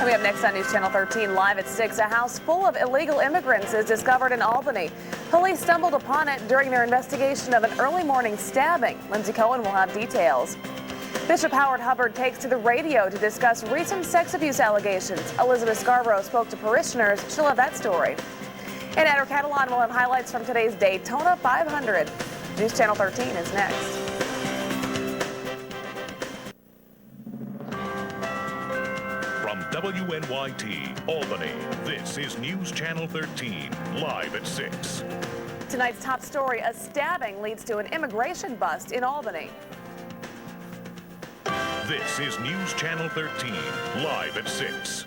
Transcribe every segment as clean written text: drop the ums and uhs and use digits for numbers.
Coming up next on News Channel 13, live at 6, a house full of illegal immigrants is discovered in Albany. Police stumbled upon it during their investigation of an early morning stabbing. Lindsay Cohen will have details. Bishop Howard Hubbard takes to the radio to discuss recent sex abuse allegations. Elizabeth Scarborough spoke to parishioners. She'll have that story. And at our Catalon, we'll have highlights from today's Daytona 500. News Channel 13 is next. From WNYT, Albany, this is News Channel 13, live at 6. Tonight's top story, a stabbing leads to an immigration bust in Albany. This is News Channel 13, live at 6.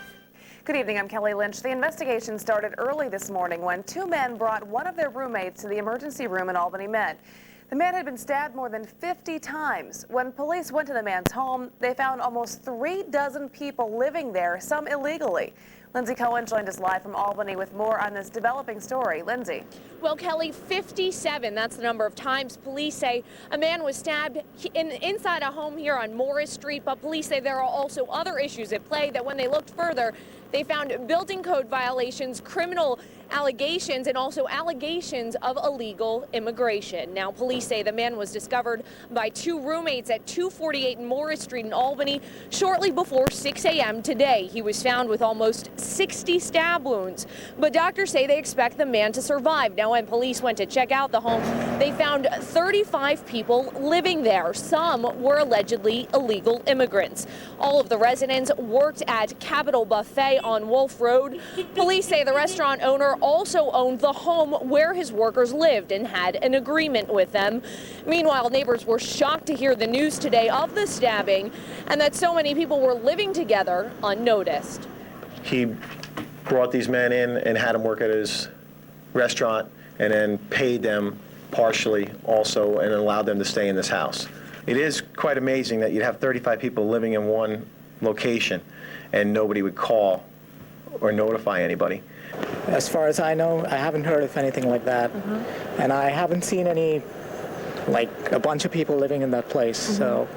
Good evening, I'm Kelly Lynch. The investigation started early this morning when two men brought one of their roommates to the emergency room in Albany Med. The man had been stabbed more than 50 times. When police went to the man's home, they found almost 36 people living there, some illegally. Lindsay Cohen joined us live from Albany with more on this developing story. Lindsay. Well, Kelly, 57, that's the number of times police say a man was stabbed inside a home here on Morris Street, but police say there are also other issues at play that when they looked further, they found building code violations, criminal allegations, and also allegations of illegal immigration. Now, police say the man was discovered by two roommates at 248 Morris Street in Albany shortly before 6 a.m. today. He was found with almost 60 stab wounds, but doctors say they expect the man to survive. Now, when police went to check out the home, they found 35 people living there. Some were allegedly illegal immigrants. All of the residents worked at Capital Buffet on Wolf Road. Police say the restaurant owner also owned the home where his workers lived and had an agreement with them. Meanwhile, neighbors were shocked to hear the news today of the stabbing and that so many people were living together unnoticed. He brought these men in and had them work at his restaurant and then paid them partially also and allowed them to stay in this house. It is quite amazing that you'd have 35 people living in one location and nobody would call or notify anybody. As far as I know, I haven't heard of anything like that. And I haven't seen any, like, a bunch of people living in that place, so.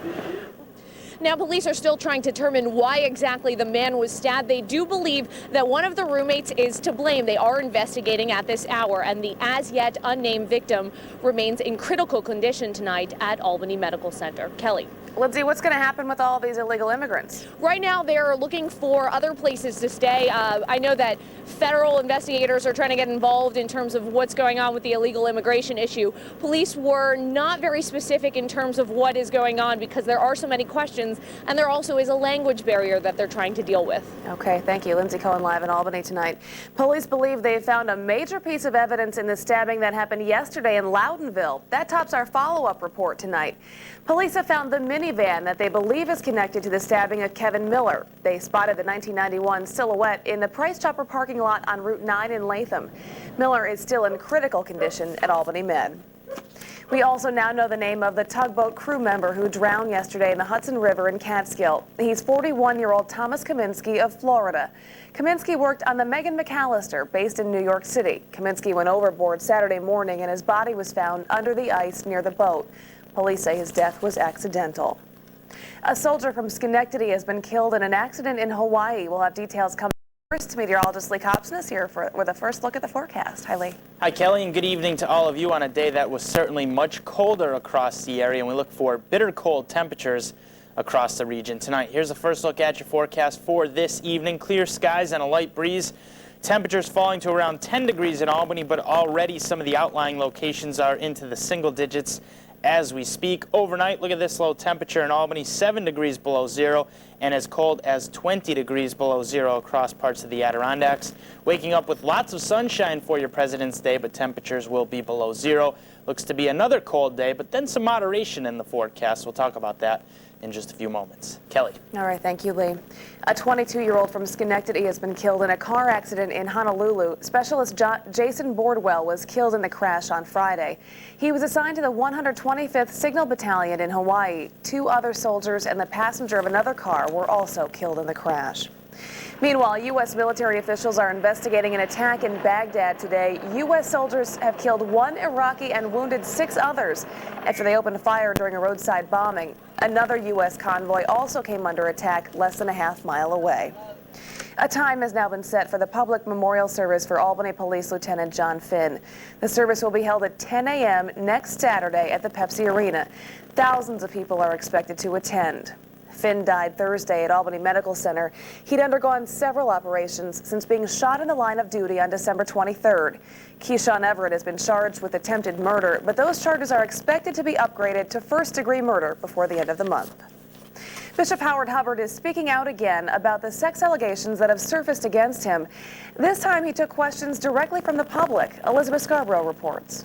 Now, police are still trying to determine why exactly the man was stabbed. They do believe that one of the roommates is to blame. They are investigating at this hour, and the as-yet unnamed victim remains in critical condition tonight at Albany Medical Center. Kelly. Lindsay, what's going to happen with all these illegal immigrants? Right now, they're looking for other places to stay. I know that federal investigators are trying to get involved in terms of what's going on with the illegal immigration issue. Police were not very specific in terms of what is going on because there are so many questions, and there also is a language barrier that they're trying to deal with. Okay, thank you. Lindsay Cohen live in Albany tonight. Police believe they found a major piece of evidence in the stabbing that happened yesterday in Loudonville. That tops our follow-up report tonight. Police have found the minivan that they believe is connected to the stabbing of Kevin Miller. They spotted the 1991 Silhouette in the Price Chopper parking lot on Route 9 in Latham. Miller is still in critical condition at Albany Med. We also now know the name of the tugboat crew member who drowned yesterday in the Hudson River in Catskill. He's 41-year-old Thomas Kaminsky of Florida. Kaminsky worked on the Megan McAllister, based in New York City. Kaminsky went overboard Saturday morning and his body was found under the ice near the boat. Police say his death was accidental. A soldier from Schenectady has been killed in an accident in Hawaii. We'll have details coming. First, meteorologist Lee Copson is here with a first look at the forecast. Hi, Lee. Hi, Kelly, and good evening to all of you on a day that was certainly much colder across the area, and we look for bitter cold temperatures across the region tonight. Here's a first look at your forecast for this evening. Clear skies and a light breeze. Temperatures falling to around 10 degrees in Albany, but already some of the outlying locations are into the single digits as we speak. Overnight, look at this low temperature in Albany, 7 degrees below zero, and as cold as 20 degrees below zero across parts of the Adirondacks. Waking up with lots of sunshine for your President's Day, but temperatures will be below zero. Looks to be another cold day, but then some moderation in the forecast. We'll talk about that in just a few moments. Kelly. All right, thank you, Lee. A 22-year-old from Schenectady has been killed in a car accident in Honolulu. Specialist Jason Bordwell was killed in the crash on Friday. He was assigned to the 125th Signal Battalion in Hawaii. 2 other soldiers and the passenger of another car were also killed in the crash. Meanwhile, U.S. military officials are investigating an attack in Baghdad today. U.S. soldiers have killed 1 Iraqi and wounded 6 others after they opened fire during a roadside bombing. Another U.S. convoy also came under attack less than a half mile away. A time has now been set for the public memorial service for Albany Police Lieutenant John Finn. The service will be held at 10 a.m. next Saturday at the Pepsi Arena. Thousands of people are expected to attend. Finn died Thursday at Albany Medical Center. He'd undergone several operations since being shot in the line of duty on December 23rd. Keyshawn Everett has been charged with attempted murder, but those charges are expected to be upgraded to first-degree murder before the end of the month. Bishop Howard Hubbard is speaking out again about the sex allegations that have surfaced against him. This time he took questions directly from the public. Elizabeth Scarborough reports.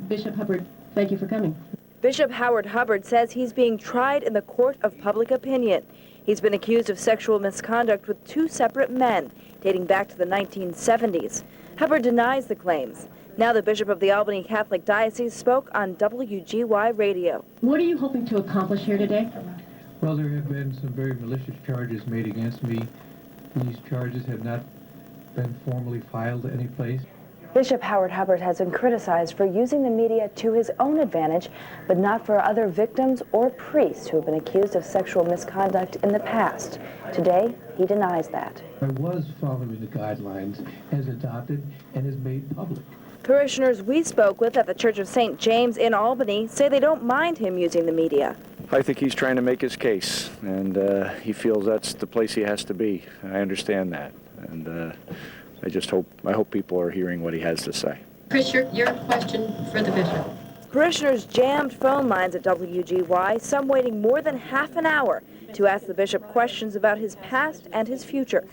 Bishop Hubbard, thank you for coming. Bishop Howard Hubbard says he's being tried in the court of public opinion. He's been accused of sexual misconduct with two separate men, dating back to the 1970s. Hubbard denies the claims. Now the Bishop of the Albany Catholic Diocese spoke on WGY Radio. What are you hoping to accomplish here today? Well, there have been some very malicious charges made against me. These charges have not been formally filed any place. Bishop Howard Hubbard has been criticized for using the media to his own advantage, but not for other victims or priests who have been accused of sexual misconduct in the past. Today, he denies that. I was following the guidelines as adopted and as made public. Parishioners we spoke with at the Church of St. James in Albany say they don't mind him using the media. I think he's trying to make his case, and he feels that's the place he has to be. I understand that, and I hope people are hearing what he has to say. Chris, your question for the bishop. Parishioners jammed phone lines at WGY, some waiting more than half an hour to ask the bishop questions about his past and his future.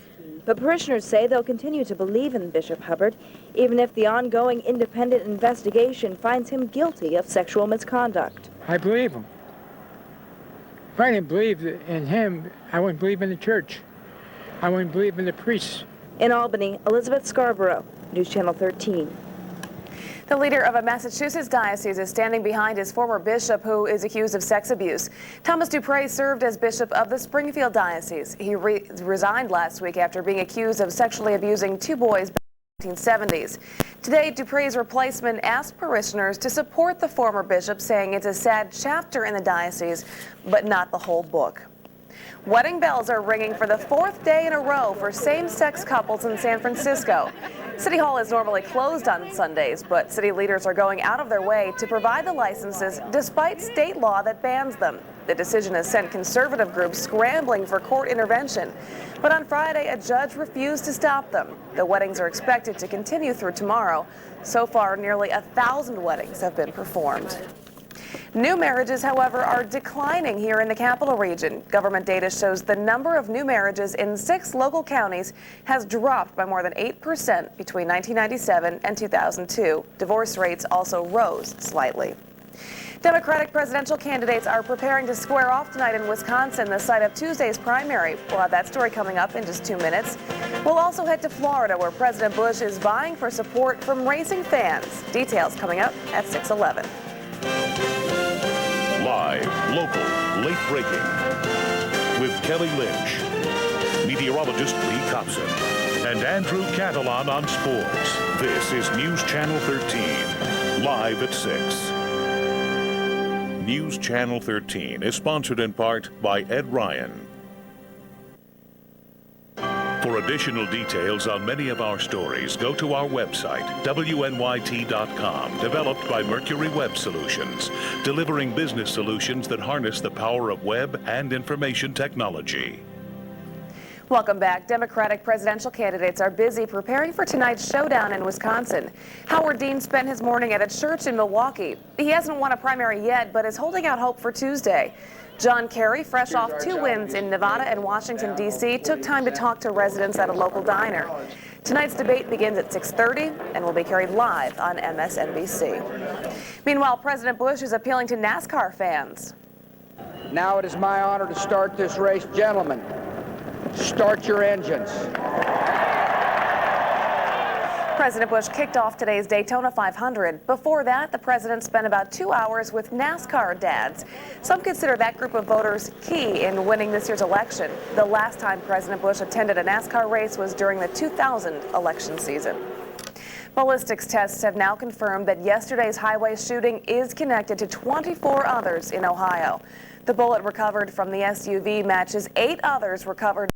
But parishioners say they'll continue to believe in Bishop Hubbard, even if the ongoing independent investigation finds him guilty of sexual misconduct. I believe him. If I didn't believe in him, I wouldn't believe in the church. I wouldn't believe in the priests. In Albany, Elizabeth Scarborough, News Channel 13. The leader of a Massachusetts diocese is standing behind his former bishop who is accused of sex abuse. Thomas Dupre served as bishop of the Springfield diocese. He resigned last week after being accused of sexually abusing two boys back in the 1970s. Today, Dupre's replacement asked parishioners to support the former bishop, saying it's a sad chapter in the diocese, but not the whole book. Wedding bells are ringing for the fourth day in a row for same-sex couples in San Francisco. City Hall is normally closed on Sundays, but city leaders are going out of their way to provide the licenses despite state law that bans them. The decision has sent conservative groups scrambling for court intervention. But on Friday, a judge refused to stop them. The weddings are expected to continue through tomorrow. So far, nearly 1,000 weddings have been performed. New marriages, however, are declining here in the capital region. Government data shows the number of new marriages in 6 local counties has dropped by more than 8% between 1997 and 2002. Divorce rates also rose slightly. Democratic presidential candidates are preparing to square off tonight in Wisconsin, the site of Tuesday's primary. We'll have that story coming up in just 2 minutes. We'll also head to Florida, where President Bush is vying for support from racing fans. Details coming up at 6:11. Live, local, late breaking. With Kelly Lynch, meteorologist Lee Copson, and Andrew Catalon on sports. This is News Channel 13, live at 6. News Channel 13 is sponsored in part by Ed Ryan. For additional details on many of our stories, go to our website, WNYT.com, developed by Mercury Web Solutions, delivering business solutions that harness the power of web and information technology. Welcome back. Democratic presidential candidates are busy preparing for tonight's showdown in Wisconsin. Howard Dean spent his morning at a church in Milwaukee. He hasn't won a primary yet, but is holding out hope for Tuesday. John Kerry, fresh off 2 wins in Nevada and Washington, D.C., took time to talk to residents at a local diner. Tonight's debate begins at 6:30 and will be carried live on MSNBC. Meanwhile, President Bush is appealing to NASCAR fans. Now it is my honor to start this race. Gentlemen, start your engines. President Bush kicked off today's Daytona 500. Before that, the president spent about 2 hours with NASCAR dads. Some consider that group of voters key in winning this year's election. The last time President Bush attended a NASCAR race was during the 2000 election season. Ballistics tests have now confirmed that yesterday's highway shooting is connected to 24 others in Ohio. The bullet recovered from the SUV matches 8 others recovered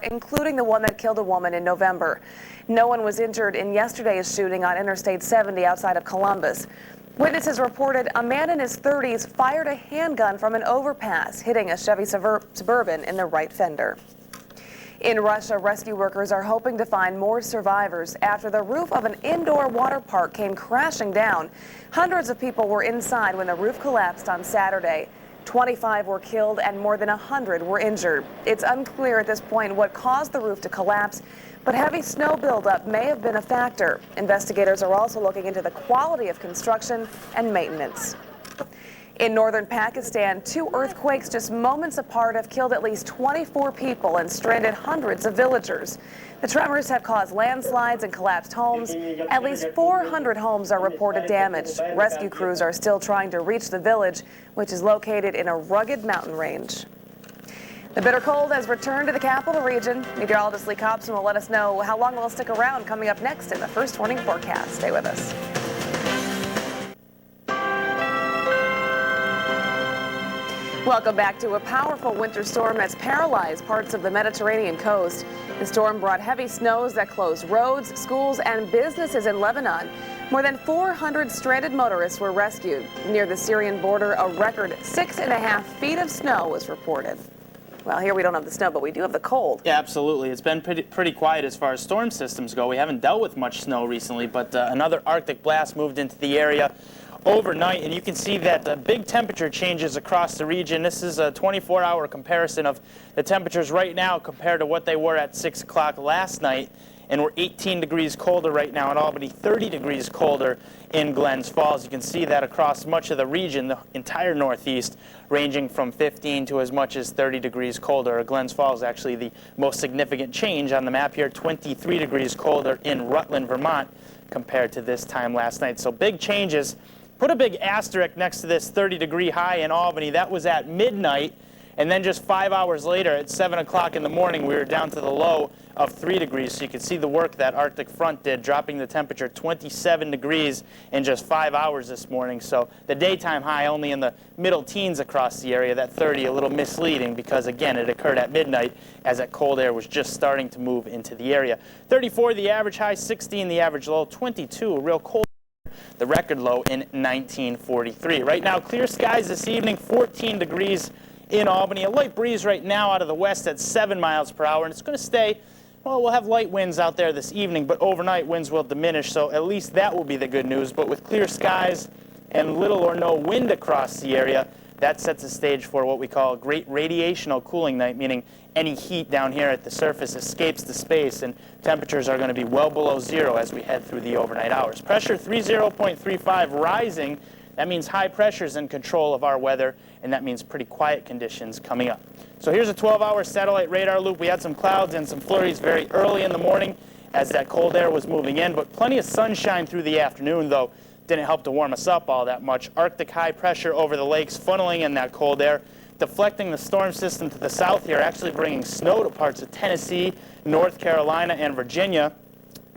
including the one that killed a woman in November. No one was injured in yesterday's shooting on Interstate 70 outside of Columbus. Witnesses reported a man in his 30s fired a handgun from an overpass, hitting a Chevy Suburban in the right fender. In Russia, rescue workers are hoping to find more survivors after the roof of an indoor water park came crashing down. Hundreds of people were inside when the roof collapsed on Saturday. 25 were killed and more than 100 were injured. It's unclear at this point what caused the roof to collapse, but heavy snow buildup may have been a factor. Investigators are also looking into the quality of construction and maintenance. In northern Pakistan, 2 earthquakes just moments apart have killed at least 24 people and stranded hundreds of villagers. The tremors have caused landslides and collapsed homes. At least 400 homes are reported damaged. Rescue crews are still trying to reach the village, which is located in a rugged mountain range. The bitter cold has returned to the capital region. Meteorologist Copson will let us know how long it will stick around coming up next in the First Warning Forecast. Stay with us. Welcome back to a powerful winter storm that's paralyzed parts of the Mediterranean coast. The storm brought heavy snows that closed roads, schools, and businesses in Lebanon. More than 400 stranded motorists were rescued. Near the Syrian border, a record 6.5 feet of snow was reported. Well, here we don't have the snow, but we do have the cold. Yeah, absolutely. It's been pretty quiet as far as storm systems go. We haven't dealt with much snow recently, but another Arctic blast moved into the area overnight, and you can see that big temperature changes across the region. This is a 24-hour comparison of the temperatures right now compared to what they were at 6 o'clock last night. And we're 18 degrees colder right now in Albany, 30 degrees colder in Glens Falls. You can see that across much of the region, the entire Northeast, ranging from 15 to as much as 30 degrees colder. Glens Falls is actually the most significant change on the map here, 23 degrees colder in Rutland, Vermont, compared to this time last night. So big changes. Put a big asterisk next to this 30-degree high in Albany. That was at midnight, and then just 5 hours later at 7 o'clock in the morning, we were down to the low of 3 degrees. So you can see the work that Arctic front did, dropping the temperature 27 degrees in just 5 hours this morning. So the daytime high only in the middle teens across the area, that 30 a little misleading because, again, it occurred at midnight as that cold air was just starting to move into the area. 34 the average high, 16 the average low, 22 a real cold. The record low in 1943. Right now, clear skies this evening, 14 degrees in Albany. A light breeze right now out of the west at 7 miles per hour, and it's going to stay. Well, we'll have light winds out there this evening, but overnight winds will diminish, so at least that will be the good news. But with clear skies and little or no wind across the area, that sets the stage for what we call a great radiational cooling night, meaning any heat down here at the surface escapes the space, and temperatures are going to be well below zero as we head through the overnight hours. Pressure 30.35 rising. That means high pressures in control of our weather, and that means pretty quiet conditions coming up. So here's a 12-hour satellite radar loop. We had some clouds and some flurries very early in the morning as that cold air was moving in, but plenty of sunshine through the afternoon, though didn't help to warm us up all that much. Arctic high pressure over the lakes funneling in that cold air, deflecting the storm system to the south here, actually bringing snow to parts of Tennessee, North Carolina, and Virginia.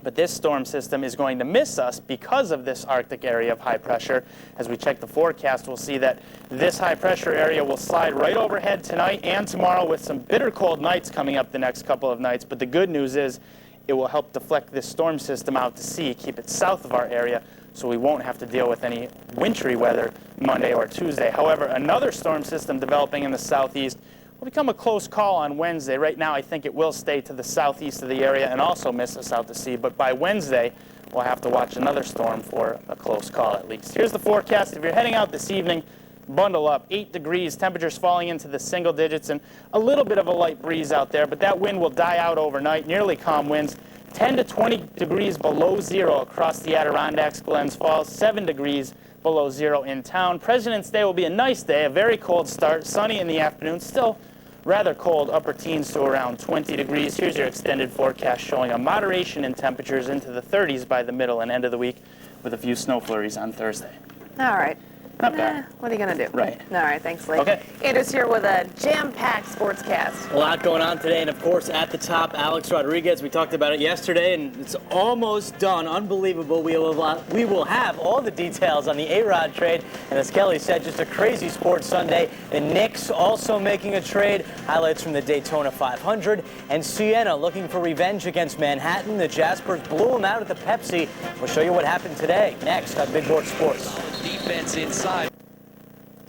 But this storm system is going to miss us because of this Arctic area of high pressure. As we check the forecast, we'll see that this high pressure area will slide right overhead tonight and tomorrow with some bitter cold nights coming up the next couple of nights. But the good news is it will help deflect this storm system out to sea, keep it south of our area, so we won't have to deal with any wintry weather Monday or Tuesday. However, another storm system developing in the southeast will become a close call on Wednesday. Right now, I think it will stay to the southeast of the area and also miss us out to sea. But by Wednesday, we'll have to watch another storm for a close call at least. Here's the forecast. If you're heading out this evening, bundle up. 8 degrees, temperatures falling into the single digits, and a little bit of a light breeze out there. But that wind will die out overnight, nearly calm winds. 10 to 20 degrees below zero across the Adirondacks, Glens Falls, 7 degrees below zero in town. President's Day will be a nice day, a very cold start, sunny in the afternoon, still rather cold, upper teens to around 20 degrees. Here's your extended forecast showing a moderation in temperatures into the 30s by the middle and end of the week with a few snow flurries on Thursday. All right. What are you going to do? Right. All right, thanks, Lee. Okay. Andrew's here with a jam-packed sportscast. A lot going on today, and of course, at the top, Alex Rodriguez. We talked about it yesterday, and it's almost done. Unbelievable. We will have all the details on the A-Rod trade, and as Kelly said, just a crazy sports Sunday. The Knicks also making a trade. Highlights from the Daytona 500, and Siena looking for revenge against Manhattan. The Jaspers blew them out at the Pepsi. We'll show you what happened today. Next on Big Board Sports. Defense inside.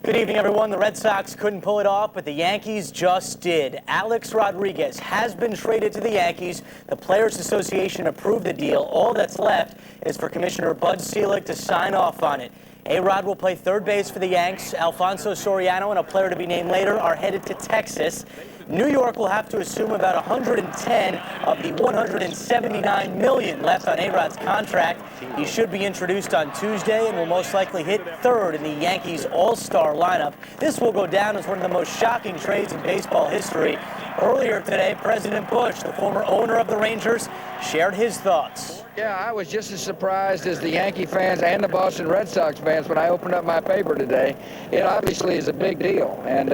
Good evening, everyone. The Red Sox couldn't pull it off, but the Yankees just did. Alex Rodriguez has been traded to the Yankees. The Players Association approved the deal. All that's left is for Commissioner Bud Selig to sign off on it. A-Rod will play third base for the Yanks. Alfonso Soriano and a player to be named later are headed to Texas. New York will have to assume about 110 of the $179 million left on A-Rod's contract. He should be introduced on Tuesday and will most likely hit third in the Yankees all-star lineup. This will go down as one of the most shocking trades in baseball history. Earlier today, President Bush, the former owner of the Rangers, shared his thoughts. Yeah, I was just as surprised as the Yankee fans and the Boston Red Sox fans when I opened up my paper today. It obviously is a big deal, and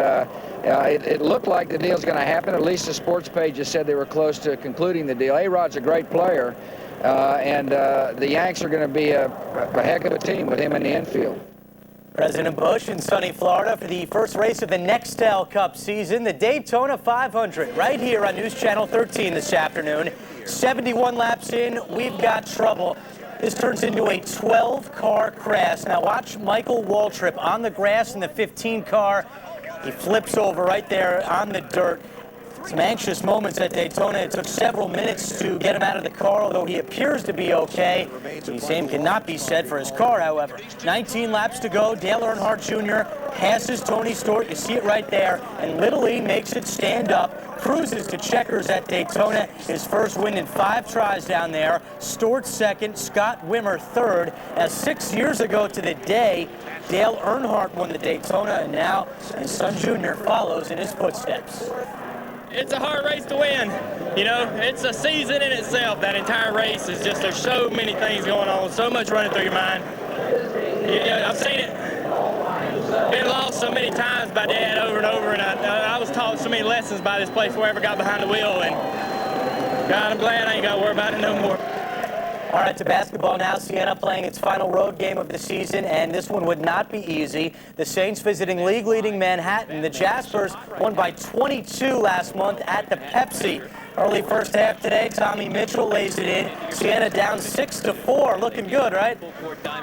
it looked like the deal's going to happen. At least the sports pages said they were close to concluding the deal. A-Rod's a great player, and the Yanks are going to be a heck of a team with him in the infield. President Bush in sunny Florida for the first race of the Nextel Cup season, the Daytona 500, right here on News Channel 13 this afternoon. 71 laps in, we've got trouble. This turns into a 12-car crash. Now watch Michael Waltrip on the grass in the 15 car. He flips over right there on the dirt. Some anxious moments at Daytona. It took several minutes to get him out of the car, although he appears to be okay. The same cannot be said for his car, however. 19 laps to go. Dale Earnhardt Jr. passes Tony Stewart. You see it right there. And Little E makes it stand up. Cruises to checkers at Daytona. His first win in 5 tries down there. Stewart second. Scott Wimmer third. As 6 years ago to the day, Dale Earnhardt won the Daytona, and now his son Junior follows in his footsteps. It's a hard race to win. You know, it's a season in itself. That entire race is just, there's so many things going on, so much running through your mind. Yeah, I've seen it. Been lost so many times by Dad over and over, and I was taught so many lessons by this place before I ever got behind the wheel, and God, I'm glad I ain't got to worry about it no more. All right, to basketball now. Siena playing its final road game of the season, and this one would not be easy. The Saints visiting league-leading Manhattan. The Jaspers won by 22 last month at the Pepsi. Early first half today, Tommy Mitchell lays it in. Siena down 6-4. Looking good, right?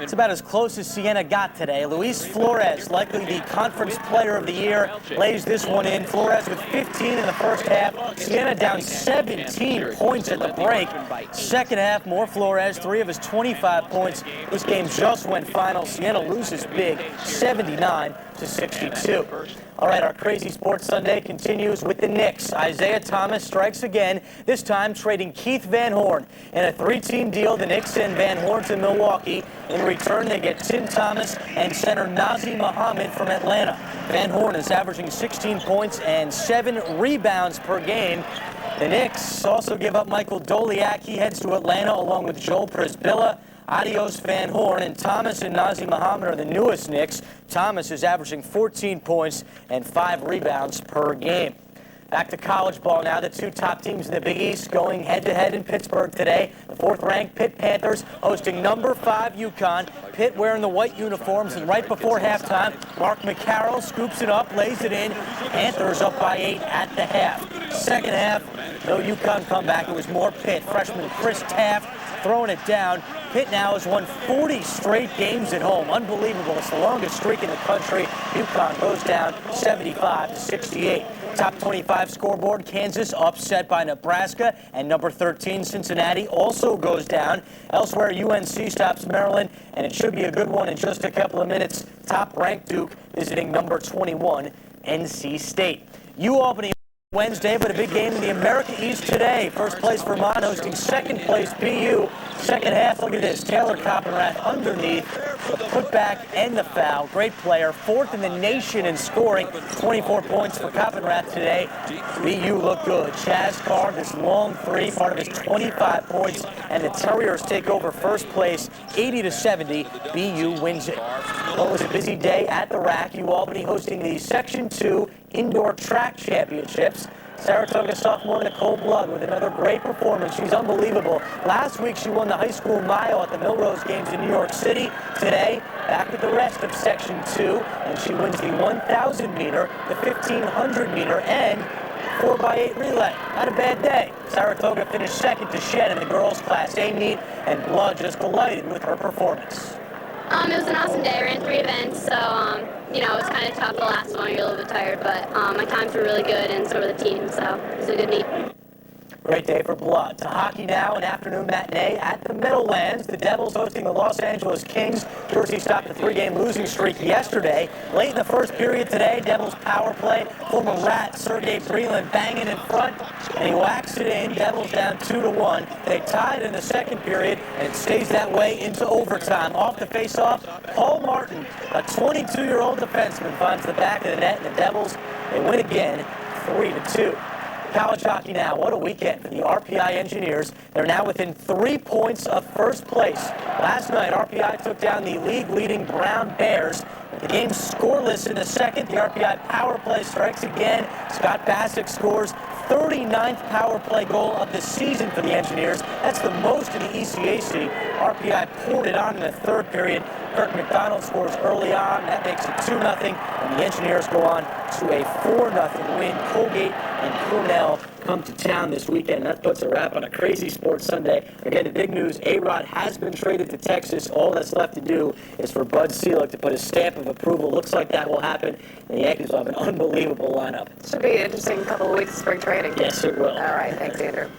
It's about as close as Siena got today. Luis Flores, likely the conference player of the year, lays this one in. Flores with 15 in the first half. Siena down 17 points at the break. Second half, more Flores, 3 of his 25 points. This game just went final. Siena loses big, 79-62. All right, our Crazy Sports Sunday continues with the Knicks. Isaiah Thomas strikes again, this time trading Keith Van Horn. In a 3-team deal, the Knicks send Van Horn to Milwaukee. In return, they get Tim Thomas and center Nazr Mohammed from Atlanta. Van Horn is averaging 16 points and 7 rebounds per game. The Knicks also give up Michael Doliak. He heads to Atlanta along with Joel Przybilla. Adios Van Horn, and Thomas and Nazr Mohammed are the newest Knicks. Thomas is averaging 14 points and 5 rebounds per game. Back to college ball now. The 2 top teams in the Big East going head-to-head in Pittsburgh today. The 4th-ranked Pitt Panthers hosting number 5 UConn. Pitt wearing the white uniforms, and right before halftime, Mark McCarroll scoops it up, lays it in. Panthers up by 8 at the half. Second half, no UConn comeback. It was more Pitt. Freshman Chris Taft throwing it down. Pitt now has won 40 straight games at home. Unbelievable. It's the longest streak in the country. UConn goes down 75-68. Top 25 scoreboard, Kansas upset by Nebraska, and number 13 Cincinnati also goes down. Elsewhere, UNC stops Maryland, and it should be a good one in just a couple of minutes. Top-ranked Duke visiting number 21 NC State. Albany Wednesday, but a big game in the America East today. First place Vermont hosting second place BU. Second half, look at this. Taylor Coppenrath underneath. the putback and the foul. Great player, 4th in the nation in scoring. 24 points for Coppenrath today. BU looked good. Chaz Carr, this long three, part of his 25 points, and the Terriers take over first place, 80-70. BU wins it. Well, it was a busy day at the RAC. Albany hosting the Section 2 Indoor Track Championships. Saratoga sophomore Nicole Blood with another great performance. She's unbelievable. Last week she won the high school mile at the Millrose Games in New York City. Today, back with the rest of Section 2, and she wins the 1,000 meter, the 1,500 meter, and 4x8 relay. Not a bad day. Saratoga finished second to Shed in the girls' Class A meet, and Blood just delighted with her performance. It was an awesome day. I ran 3 events, so you know, it was kind of tough the last one. You're a little bit tired, but my times were really good, and so were the team, so it was a good meet. Great day for Blood. To hockey now, an afternoon matinee at the Meadowlands. The Devils hosting the Los Angeles Kings. Jersey stopped a 3-game losing streak yesterday. Late in the first period today, Devils power play. Former Rat Sergei Breland banging in front, and he whacks it in. Devils down 2-1. They tied in the second period, and it stays that way into overtime. Off the face-off, Paul Martin, a 22-year-old defenseman, finds the back of the net, and the Devils, they win again, 3-2. College hockey now. What a weekend for the RPI Engineers. They're now within 3 points of first place. Last night, RPI took down the league-leading Brown Bears. The game's scoreless in the second. The RPI power play strikes again. Scott Bassick scores 39th power play goal of the season for the Engineers. That's the most in the ECAC. RPI poured it on in the third period. Kirk McDonald scores early on. That makes it 2-0, and the Engineers go on to a 4-0 win. Colgate and Cornell come to town this weekend. That puts a wrap on a crazy sports Sunday. Again, the big news, A-Rod has been traded to Texas. All that's left to do is for Bud Selig to put his stamp of approval. Looks like that will happen. And the Yankees will have an unbelievable lineup. Should be an interesting couple of weeks of spring training. Yes, it will. All right, thanks, Andrew.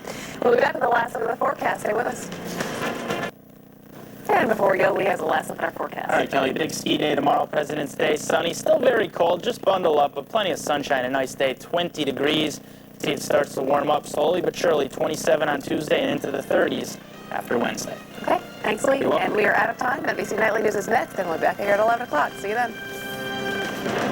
We'll be back with the last look of the forecast. Stay with us. And before we go, Lee has the last look at our forecast. All right, Kelly, big ski day tomorrow, President's Day. Sunny, still very cold. Just bundle up, but plenty of sunshine. A nice day, 20 degrees. See, it starts to warm up slowly but surely. 27 on Tuesday and into the 30s after Wednesday. Okay, thanks, Lee. And we are out of time. NBC Nightly News is next, and we'll be back here at 11 o'clock. See you then.